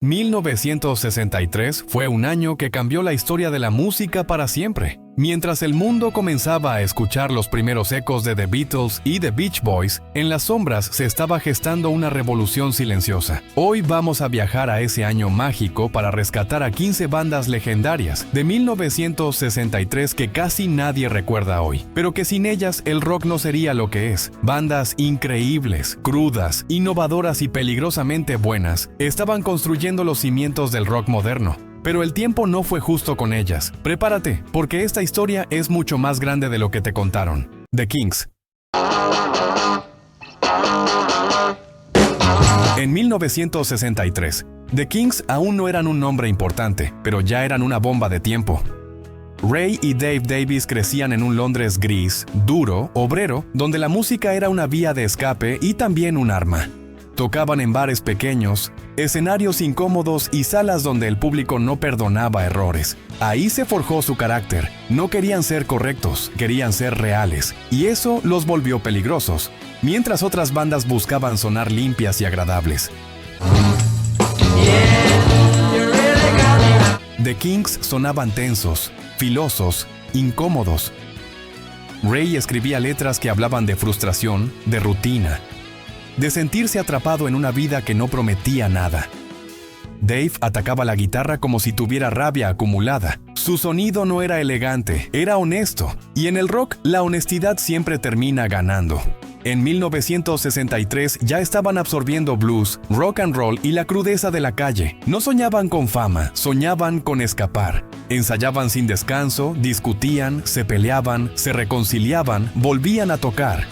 1963 fue un año que cambió la historia de la música para siempre. Mientras el mundo comenzaba a escuchar los primeros ecos de The Beatles y The Beach Boys, en las sombras se estaba gestando una revolución silenciosa. Hoy vamos a viajar a ese año mágico para rescatar a 15 bandas legendarias de 1963 que casi nadie recuerda hoy, pero que sin ellas el rock no sería lo que es. Bandas increíbles, crudas, innovadoras y peligrosamente buenas estaban construyendo los cimientos del rock moderno. Pero el tiempo no fue justo con ellas. Prepárate, porque esta historia es mucho más grande de lo que te contaron. The Kinks. En 1963, The Kinks aún no eran un nombre importante, pero ya eran una bomba de tiempo. Ray y Dave Davies crecían en un Londres gris, duro, obrero, donde la música era una vía de escape y también un arma. Tocaban en bares pequeños, escenarios incómodos y salas donde el público no perdonaba errores. Ahí se forjó su carácter. No querían ser correctos, querían ser reales. Y eso los volvió peligrosos, mientras otras bandas buscaban sonar limpias y agradables. The Kinks sonaban tensos, filosos, incómodos. Ray escribía letras que hablaban de frustración, de rutina, de sentirse atrapado en una vida que no prometía nada. Dave atacaba la guitarra como si tuviera rabia acumulada. Su sonido no era elegante, era honesto, y en el rock la honestidad siempre termina ganando. En 1963 ya estaban absorbiendo blues, rock and roll y la crudeza de la calle. No soñaban con fama, soñaban con escapar. Ensayaban sin descanso, discutían, se peleaban, se reconciliaban, volvían a tocar.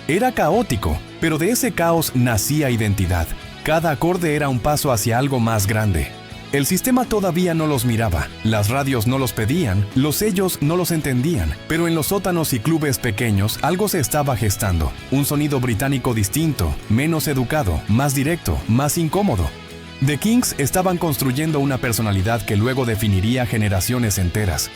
Era caótico, pero de ese caos nacía identidad. Cada acorde era un paso hacia algo más grande. El sistema todavía no los miraba, las radios no los pedían, los sellos no los entendían, pero en los sótanos y clubes pequeños algo se estaba gestando. Un sonido británico distinto, menos educado, más directo, más incómodo. The Kinks estaban construyendo una personalidad que luego definiría generaciones enteras.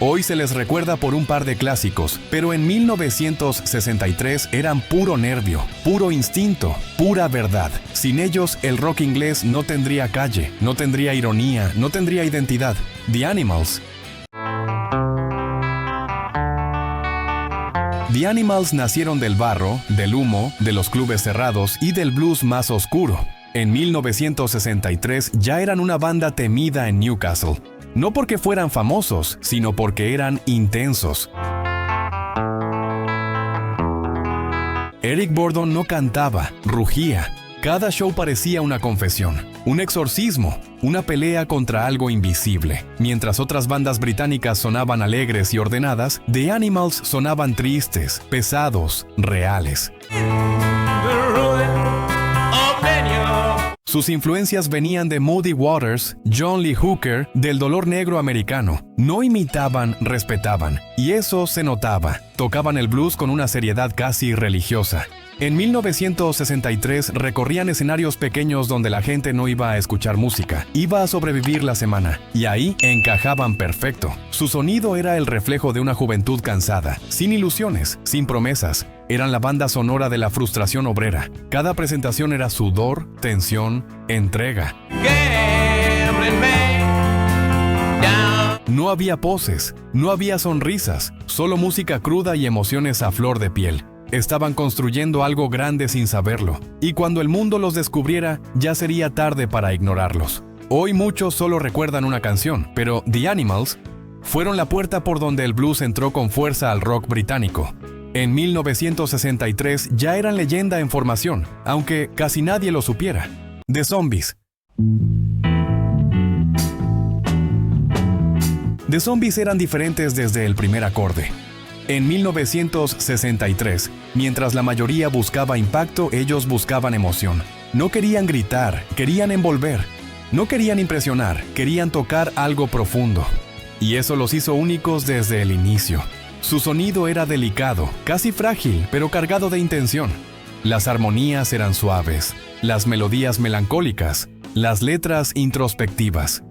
Hoy se les recuerda por un par de clásicos, pero en 1963 eran puro nervio, puro instinto, pura verdad. Sin ellos, el rock inglés no tendría calle, no tendría ironía, no tendría identidad. The Animals. The Animals nacieron del barro, del humo, de los clubes cerrados y del blues más oscuro. En 1963 ya eran una banda temida en Newcastle. No porque fueran famosos, sino porque eran intensos. Eric Burdon no cantaba, rugía. Cada show parecía una confesión, un exorcismo, una pelea contra algo invisible. Mientras otras bandas británicas sonaban alegres y ordenadas, The Animals sonaban tristes, pesados, reales. Sus influencias venían de Muddy Waters, John Lee Hooker, del dolor negro americano. No imitaban, respetaban. Y eso se notaba. Tocaban el blues con una seriedad casi religiosa. En 1963 recorrían escenarios pequeños donde la gente no iba a escuchar música, iba a sobrevivir la semana, y ahí encajaban perfecto. Su sonido era el reflejo de una juventud cansada, sin ilusiones, sin promesas. Eran la banda sonora de la frustración obrera. Cada presentación era sudor, tensión, entrega. No había poses, no había sonrisas, solo música cruda y emociones a flor de piel. Estaban construyendo algo grande sin saberlo, y cuando el mundo los descubriera, ya sería tarde para ignorarlos. Hoy muchos solo recuerdan una canción, pero The Animals fueron la puerta por donde el blues entró con fuerza al rock británico. En 1963 ya eran leyenda en formación, aunque casi nadie lo supiera. The Zombies. The Zombies eran diferentes desde el primer acorde. En 1963, mientras la mayoría buscaba impacto, ellos buscaban emoción. No querían gritar, querían envolver. No querían impresionar, querían tocar algo profundo. Y eso los hizo únicos desde el inicio. Su sonido era delicado, casi frágil, pero cargado de intención. Las armonías eran suaves, las melodías melancólicas, las letras introspectivas.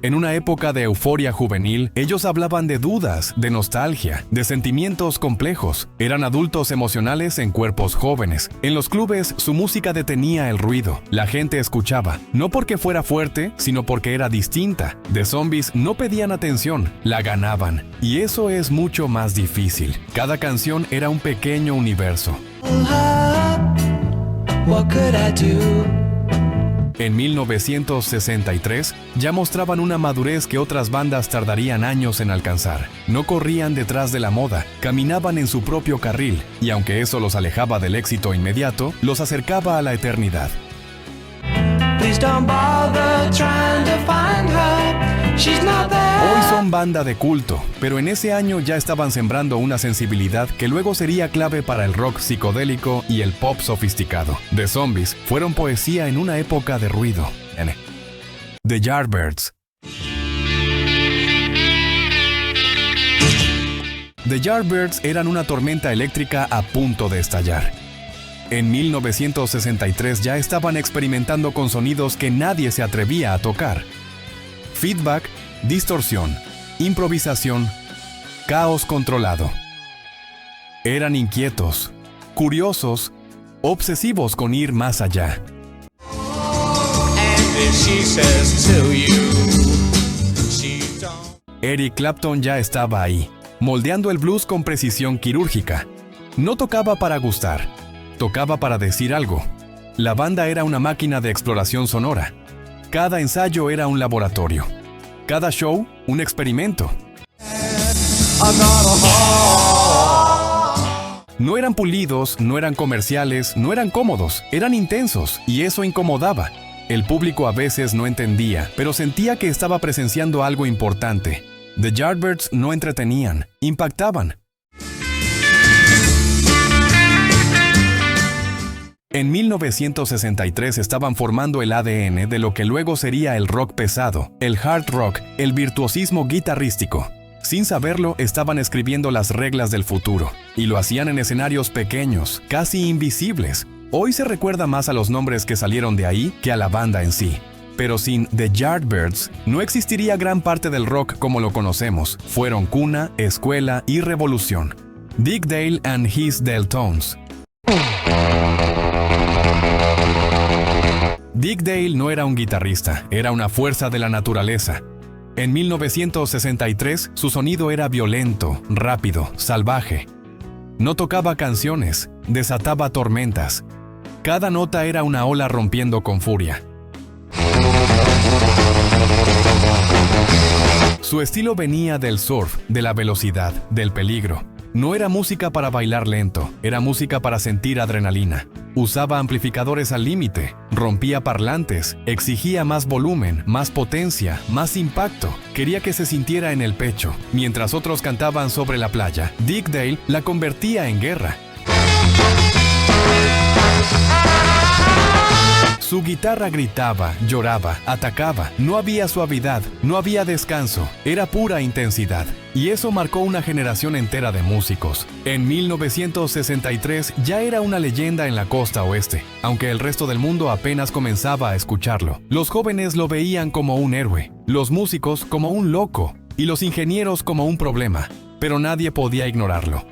En una época de euforia juvenil, ellos hablaban de dudas, de nostalgia, de sentimientos complejos. Eran adultos emocionales en cuerpos jóvenes. En los clubes, su música detenía el ruido. La gente escuchaba, no porque fuera fuerte, sino porque era distinta. The Zombies no pedían atención, la ganaban. Y eso es mucho más difícil. Cada canción era un pequeño universo. En 1963, ya mostraban una madurez que otras bandas tardarían años en alcanzar. No corrían detrás de la moda, caminaban en su propio carril, y aunque eso los alejaba del éxito inmediato, los acercaba a la eternidad. Hoy son banda de culto, pero en ese año ya estaban sembrando una sensibilidad que luego sería clave para el rock psicodélico y el pop sofisticado. The Zombies fueron poesía en una época de ruido. The Yardbirds. The Yardbirds eran una tormenta eléctrica a punto de estallar. En 1963 ya estaban experimentando con sonidos que nadie se atrevía a tocar. Feedback, distorsión, improvisación, caos controlado. Eran inquietos, curiosos, obsesivos con ir más allá. Eric Clapton ya estaba ahí, moldeando el blues con precisión quirúrgica. No tocaba para gustar, tocaba para decir algo. La banda era una máquina de exploración sonora. Cada ensayo era un laboratorio. Cada show, un experimento. No eran pulidos, no eran comerciales, no eran cómodos, eran intensos, y eso incomodaba. El público a veces no entendía, pero sentía que estaba presenciando algo importante. The Yardbirds no entretenían, impactaban. En 1963 estaban formando el ADN de lo que luego sería el rock pesado, el hard rock, el virtuosismo guitarrístico. Sin saberlo, estaban escribiendo las reglas del futuro, y lo hacían en escenarios pequeños, casi invisibles. Hoy se recuerda más a los nombres que salieron de ahí que a la banda en sí. Pero sin The Yardbirds, no existiría gran parte del rock como lo conocemos. Fueron cuna, escuela y revolución. Dick Dale and His Deltones. Dick Dale no era un guitarrista, era una fuerza de la naturaleza. En 1963, su sonido era violento, rápido, salvaje. No tocaba canciones, desataba tormentas. Cada nota era una ola rompiendo con furia. Su estilo venía del surf, de la velocidad, del peligro. No era música para bailar lento, era música para sentir adrenalina. Usaba amplificadores al límite, rompía parlantes, exigía más volumen, más potencia, más impacto. Quería que se sintiera en el pecho. Mientras otros cantaban sobre la playa, Dick Dale la convertía en guerra. Su guitarra gritaba, lloraba, atacaba. No había suavidad, no había descanso. Era pura intensidad. Y eso marcó una generación entera de músicos. En 1963 ya era una leyenda en la costa oeste, aunque el resto del mundo apenas comenzaba a escucharlo. Los jóvenes lo veían como un héroe, los músicos como un loco y los ingenieros como un problema, pero nadie podía ignorarlo.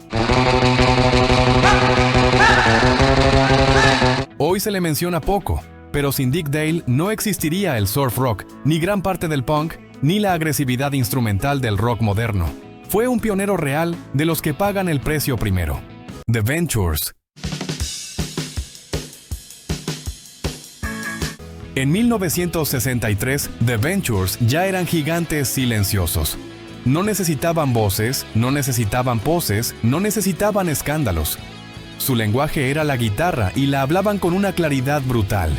Hoy se le menciona poco, pero sin Dick Dale no existiría el surf rock, ni gran parte del punk, ni la agresividad instrumental del rock moderno. Fue un pionero real de los que pagan el precio primero. The Ventures. En 1963, The Ventures ya eran gigantes silenciosos. No necesitaban voces, no necesitaban poses, no necesitaban escándalos. Su lenguaje era la guitarra y la hablaban con una claridad brutal.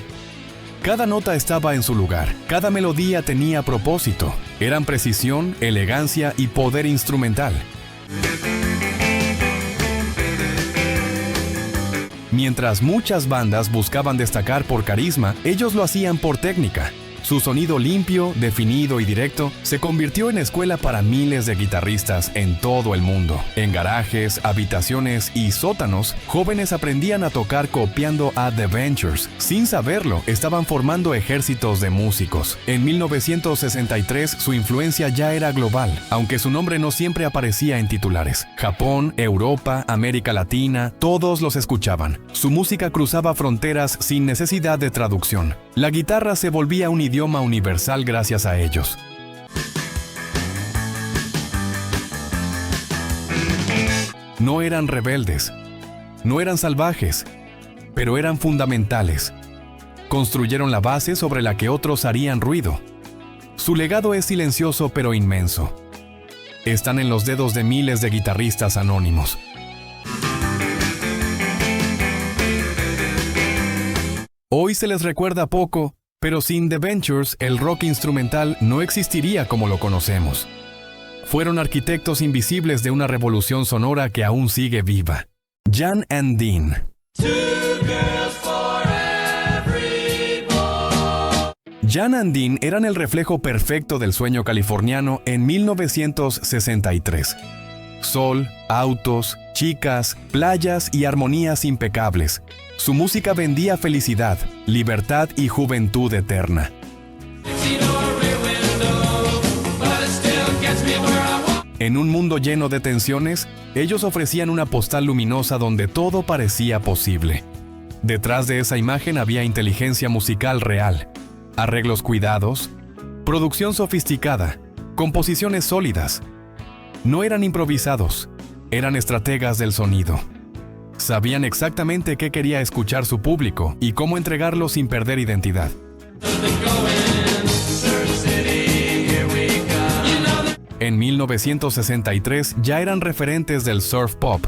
Cada nota estaba en su lugar, cada melodía tenía propósito. Eran precisión, elegancia y poder instrumental. Mientras muchas bandas buscaban destacar por carisma, ellos lo hacían por técnica. Su sonido limpio, definido y directo se convirtió en escuela para miles de guitarristas en todo el mundo. En garajes, habitaciones y sótanos, jóvenes aprendían a tocar copiando a The Ventures. Sin saberlo, estaban formando ejércitos de músicos. En 1963, su influencia ya era global, aunque su nombre no siempre aparecía en titulares. Japón, Europa, América Latina, todos los escuchaban. Su música cruzaba fronteras sin necesidad de traducción. La guitarra se volvía un idioma universal gracias a ellos. No eran rebeldes, no eran salvajes, pero eran fundamentales. Construyeron la base sobre la que otros harían ruido. Su legado es silencioso pero inmenso. Están en los dedos de miles de guitarristas anónimos. Hoy se les recuerda poco, pero sin The Ventures, el rock instrumental no existiría como lo conocemos. Fueron arquitectos invisibles de una revolución sonora que aún sigue viva. Jan and Dean. Jan and Dean eran el reflejo perfecto del sueño californiano en 1963. Sol, autos, chicas, playas y armonías impecables. Su música vendía felicidad, libertad y juventud eterna. En un mundo lleno de tensiones, ellos ofrecían una postal luminosa donde todo parecía posible. Detrás de esa imagen había inteligencia musical real, arreglos cuidados, producción sofisticada, composiciones sólidas. No eran improvisados, eran estrategas del sonido. Sabían exactamente qué quería escuchar su público y cómo entregarlo sin perder identidad. En 1963 ya eran referentes del surf pop,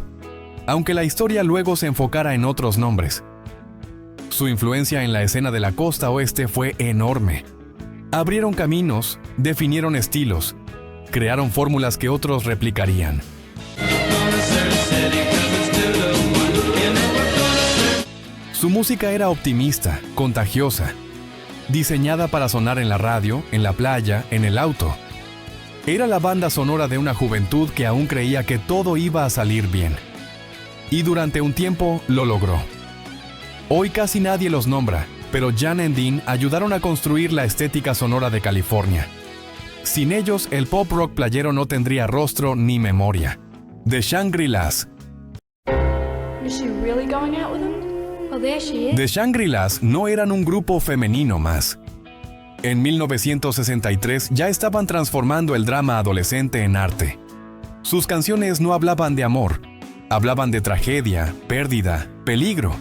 aunque la historia luego se enfocara en otros nombres. Su influencia en la escena de la costa oeste fue enorme. Abrieron caminos, definieron estilos, crearon fórmulas que otros replicarían. Su música era optimista, contagiosa, diseñada para sonar en la radio, en la playa, en el auto. Era la banda sonora de una juventud que aún creía que todo iba a salir bien. Y durante un tiempo lo logró. Hoy casi nadie los nombra, pero Jan and Dean ayudaron a construir la estética sonora de California. Sin ellos, el pop rock playero no tendría rostro ni memoria. The Shangri-Las. Is she really going out with him? Oh, there she is. The Shangri-Las no eran un grupo femenino más. En 1963 ya estaban transformando el drama adolescente en arte. Sus canciones no hablaban de amor, hablaban de tragedia, pérdida, peligro.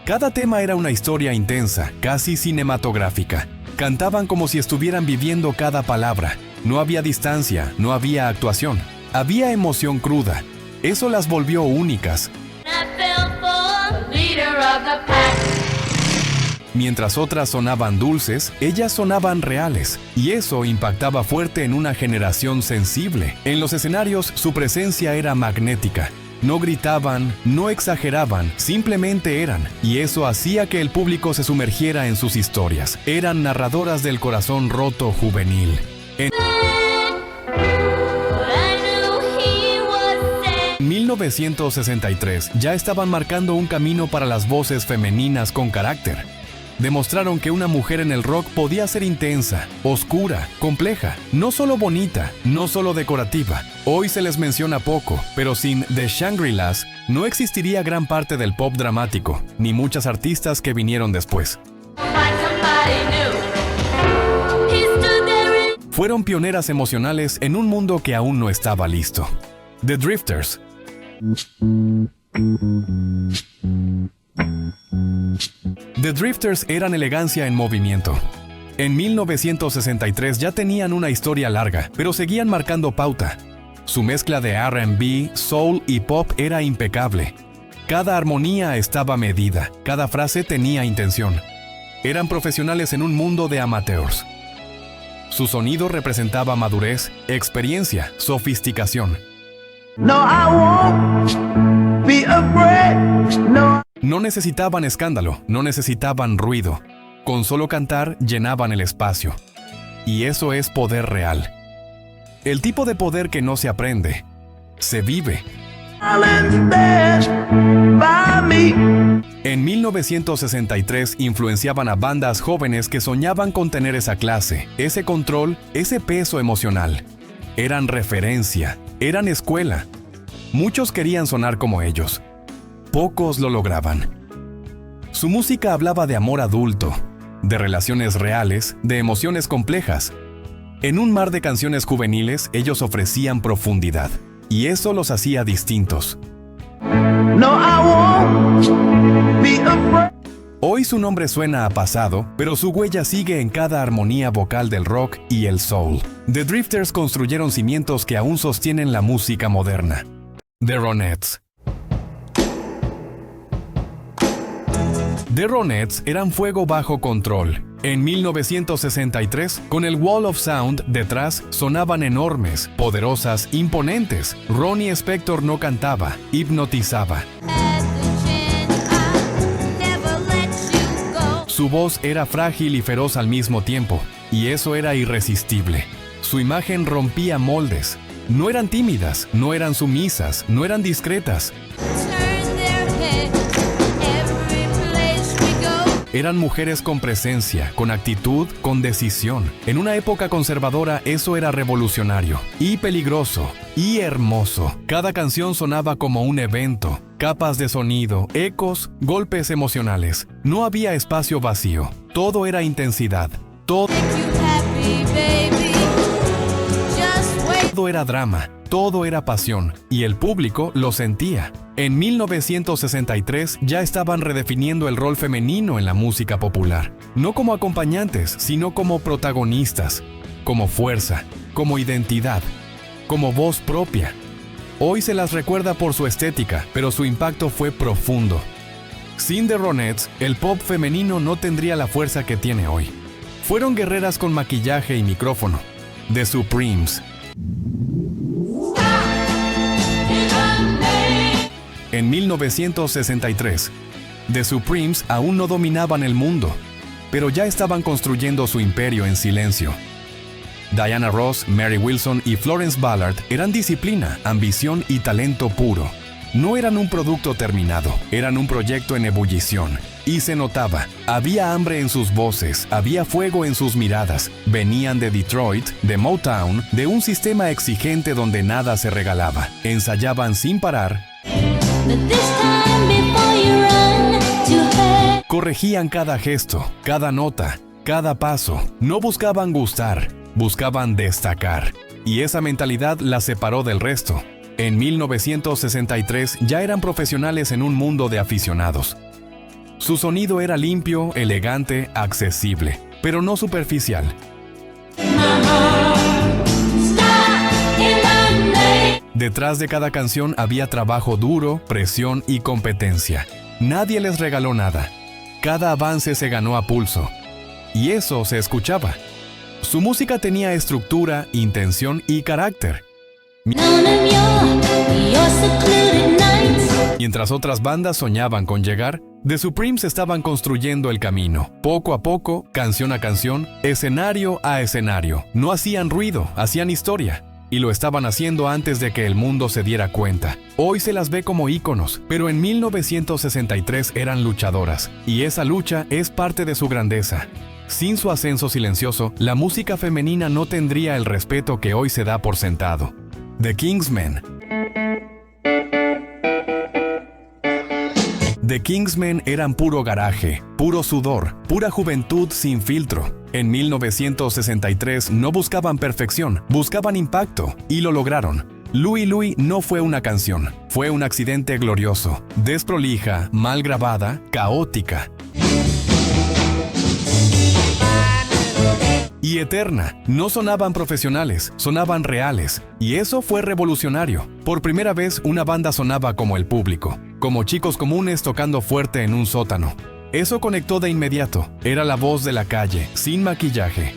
Cada tema era una historia intensa, casi cinematográfica. Cantaban como si estuvieran viviendo cada palabra. No había distancia, no había actuación. Había emoción cruda. Eso las volvió únicas. Mientras otras sonaban dulces, ellas sonaban reales, y eso impactaba fuerte en una generación sensible. En los escenarios, su presencia era magnética. No gritaban, no exageraban, simplemente eran, y eso hacía que el público se sumergiera en sus historias. Eran narradoras del corazón roto juvenil. En 1963 ya estaban marcando un camino para las voces femeninas con carácter. Demostraron que una mujer en el rock podía ser intensa, oscura, compleja, no solo bonita, no solo decorativa. Hoy se les menciona poco, pero sin The Shangri-Las no existiría gran parte del pop dramático, ni muchas artistas que vinieron después. Fueron pioneras emocionales en un mundo que aún no estaba listo. The Drifters. The Drifters eran elegancia en movimiento. En 1963 ya tenían una historia larga, pero seguían marcando pauta. Su mezcla de R&B, soul y pop era impecable. Cada armonía estaba medida, cada frase tenía intención. Eran profesionales en un mundo de amateurs. Su sonido representaba madurez, experiencia, sofisticación. No necesitaban escándalo, no necesitaban ruido. Con solo cantar llenaban el espacio. Y eso es poder real. El tipo de poder que no se aprende, se vive. En 1963 influenciaban a bandas jóvenes que soñaban con tener esa clase, ese control, ese peso emocional. Eran referencia, eran escuela. Muchos querían sonar como ellos. Pocos lo lograban. Su música hablaba de amor adulto, de relaciones reales, de emociones complejas. En un mar de canciones juveniles, ellos ofrecían profundidad. Y eso los hacía distintos. Hoy su nombre suena a pasado, pero su huella sigue en cada armonía vocal del rock y el soul. The Drifters construyeron cimientos que aún sostienen la música moderna. The Ronettes. The Ronettes eran fuego bajo control. En 1963, con el Wall of Sound detrás, sonaban enormes, poderosas, imponentes. Ronnie Spector no cantaba, hipnotizaba. Su voz era frágil y feroz al mismo tiempo, y eso era irresistible. Su imagen rompía moldes. No eran tímidas, no eran sumisas, no eran discretas. Eran mujeres con presencia, con actitud, con decisión. En una época conservadora eso era revolucionario, y peligroso, y hermoso. Cada canción sonaba como un evento, capas de sonido, ecos, golpes emocionales. No había espacio vacío, todo era intensidad, todo era drama, todo era pasión, y el público lo sentía. En 1963 ya estaban redefiniendo el rol femenino en la música popular, no como acompañantes, sino como protagonistas, como fuerza, como identidad, como voz propia. Hoy se las recuerda por su estética, pero su impacto fue profundo. Sin The Ronettes, el pop femenino no tendría la fuerza que tiene hoy. Fueron guerreras con maquillaje y micrófono. The Supremes. En 1963, The Supremes aún no dominaban el mundo, pero ya estaban construyendo su imperio en silencio. Diana Ross, Mary Wilson y Florence Ballard eran disciplina, ambición y talento puro. No eran un producto terminado, eran un proyecto en ebullición. Y se notaba, había hambre en sus voces, había fuego en sus miradas. Venían de Detroit, de Motown, de un sistema exigente donde nada se regalaba. Ensayaban sin parar. Corregían cada gesto, cada nota, cada paso. No buscaban gustar, buscaban destacar. Y esa mentalidad las separó del resto. En 1963 ya eran profesionales en un mundo de aficionados. Su sonido era limpio, elegante, accesible, pero no superficial. Detrás de cada canción había trabajo duro, presión y competencia. Nadie les regaló nada. Cada avance se ganó a pulso. Y eso se escuchaba. Su música tenía estructura, intención y carácter. Mientras otras bandas soñaban con llegar, The Supremes estaban construyendo el camino. Poco a poco, canción a canción, escenario a escenario. No hacían ruido, hacían historia. Y lo estaban haciendo antes de que el mundo se diera cuenta. Hoy se las ve como íconos, pero en 1963 eran luchadoras. Y esa lucha es parte de su grandeza. Sin su ascenso silencioso, la música femenina no tendría el respeto que hoy se da por sentado. The Kingsmen. The Kingsmen eran puro garaje, puro sudor, pura juventud sin filtro. En 1963 no buscaban perfección, buscaban impacto, y lo lograron. Louie Louie no fue una canción, fue un accidente glorioso, desprolija, mal grabada, caótica. Y eterna. No sonaban profesionales, sonaban reales. Y eso fue revolucionario. Por primera vez una banda sonaba como el público, como chicos comunes tocando fuerte en un sótano. Eso conectó de inmediato. Era la voz de la calle, sin maquillaje.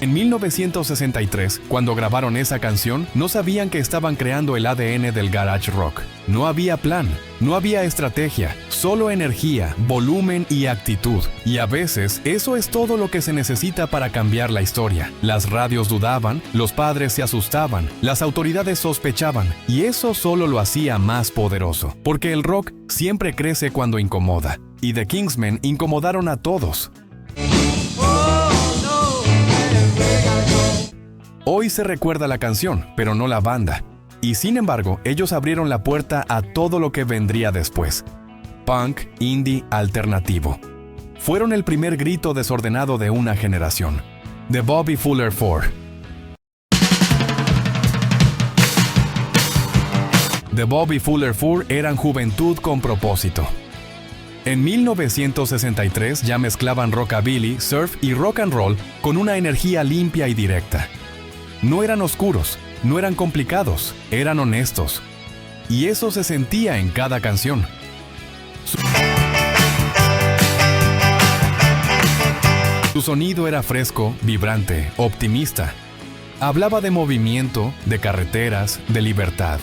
En 1963, cuando grabaron esa canción, no sabían que estaban creando el ADN del garage rock. No había plan, no había estrategia, solo energía, volumen y actitud. Y a veces, eso es todo lo que se necesita para cambiar la historia. Las radios dudaban, los padres se asustaban, las autoridades sospechaban, y eso solo lo hacía más poderoso. Porque el rock siempre crece cuando incomoda. Y The Kingsmen incomodaron a todos. Hoy se recuerda la canción, pero no la banda. Y sin embargo, ellos abrieron la puerta a todo lo que vendría después. Punk, indie, alternativo. Fueron el primer grito desordenado de una generación. The Bobby Fuller Four. The Bobby Fuller Four eran juventud con propósito. En 1963 ya mezclaban rockabilly, surf y rock and roll con una energía limpia y directa. No eran oscuros, no eran complicados, eran honestos. Y eso se sentía en cada canción. Su sonido era fresco, vibrante, optimista. Hablaba de movimiento, de carreteras, de libertad.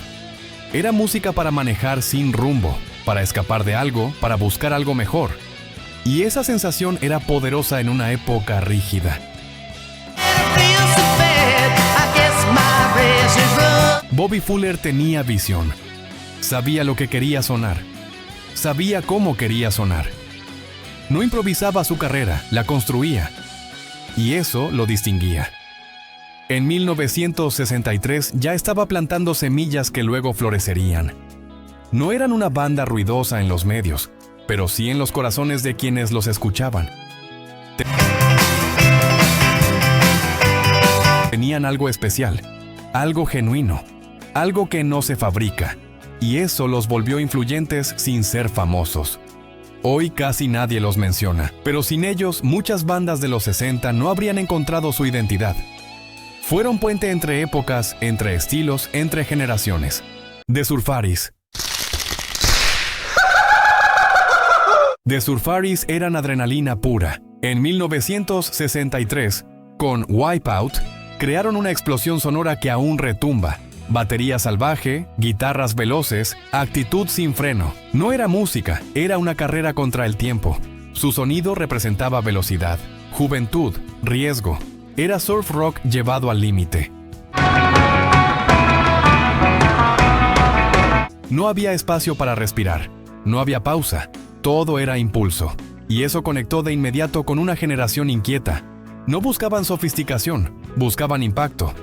Era música para manejar sin rumbo, para escapar de algo, para buscar algo mejor. Y esa sensación era poderosa en una época rígida. Bobby Fuller tenía visión. Sabía lo que quería sonar. Sabía cómo quería sonar. No improvisaba su carrera, la construía. Y eso lo distinguía. En 1963 ya estaba plantando semillas que luego florecerían. No eran una banda ruidosa en los medios, pero sí en los corazones de quienes los escuchaban. Tenían algo especial, algo genuino, algo que no se fabrica, y eso los volvió influyentes sin ser famosos. Hoy casi nadie los menciona, pero sin ellos muchas bandas de los 60 no habrían encontrado su identidad. Fueron puente entre épocas, entre estilos, entre generaciones. The Surfaris. The Surfaris eran adrenalina pura. En 1963, con Wipeout, crearon una explosión sonora que aún retumba. Batería salvaje, guitarras veloces, actitud sin freno. No era música, era una carrera contra el tiempo. Su sonido representaba velocidad, juventud, riesgo. Era surf rock llevado al límite. No había espacio para respirar, no había pausa, todo era impulso. Y eso conectó de inmediato con una generación inquieta. No buscaban sofisticación, buscaban impacto.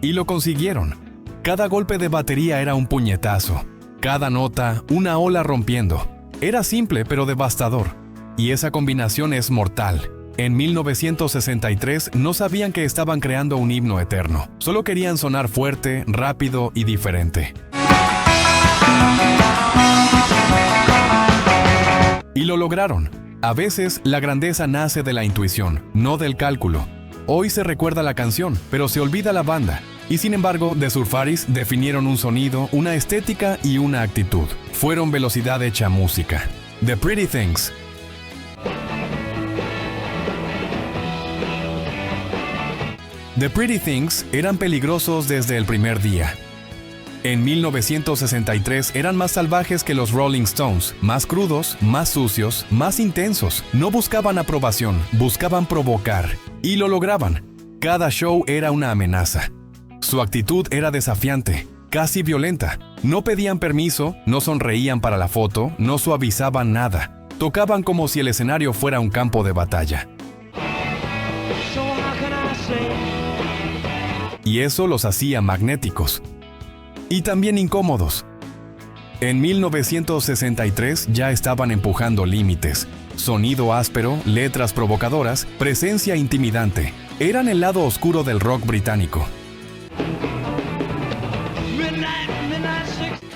Y lo consiguieron. Cada golpe de batería era un puñetazo. Cada nota, una ola rompiendo. Era simple pero devastador. Y esa combinación es mortal. En 1963 no sabían que estaban creando un himno eterno. Solo querían sonar fuerte, rápido y diferente. Y lo lograron. A veces la grandeza nace de la intuición, no del cálculo. Hoy se recuerda la canción, pero se olvida la banda. Y sin embargo, The Surfaris definieron un sonido, una estética y una actitud. Fueron velocidad hecha música. The Pretty Things. The Pretty Things eran peligrosos desde el primer día. En 1963 eran más salvajes que los Rolling Stones, más crudos, más sucios, más intensos. No buscaban aprobación, buscaban provocar. Y lo lograban. Cada show era una amenaza. Su actitud era desafiante, casi violenta. No pedían permiso, no sonreían para la foto, no suavizaban nada. Tocaban como si el escenario fuera un campo de batalla. Y eso los hacía magnéticos. Y también incómodos. En 1963 ya estaban empujando límites. Sonido áspero, letras provocadoras, presencia intimidante. Eran el lado oscuro del rock británico.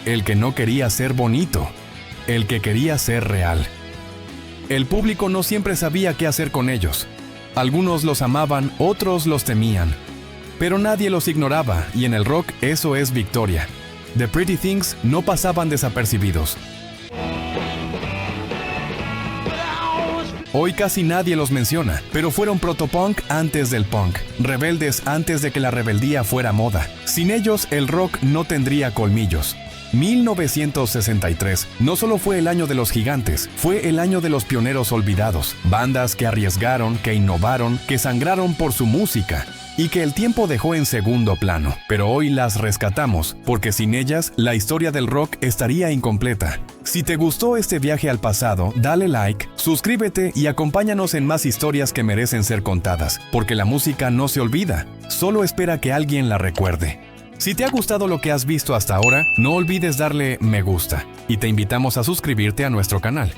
El que no quería ser bonito, el que quería ser real. El público no siempre sabía qué hacer con ellos. Algunos los amaban, otros los temían. Pero nadie los ignoraba, y en el rock eso es victoria. The Pretty Things no pasaban desapercibidos. Hoy casi nadie los menciona, pero fueron protopunk antes del punk, rebeldes antes de que la rebeldía fuera moda. Sin ellos, el rock no tendría colmillos. 1963 no solo fue el año de los gigantes, fue el año de los pioneros olvidados, bandas que arriesgaron, que innovaron, que sangraron por su música y que el tiempo dejó en segundo plano. Pero hoy las rescatamos, porque sin ellas, la historia del rock estaría incompleta. Si te gustó este viaje al pasado, dale like, suscríbete y acompáñanos en más historias que merecen ser contadas, porque la música no se olvida, solo espera que alguien la recuerde. Si te ha gustado lo que has visto hasta ahora, no olvides darle me gusta y te invitamos a suscribirte a nuestro canal.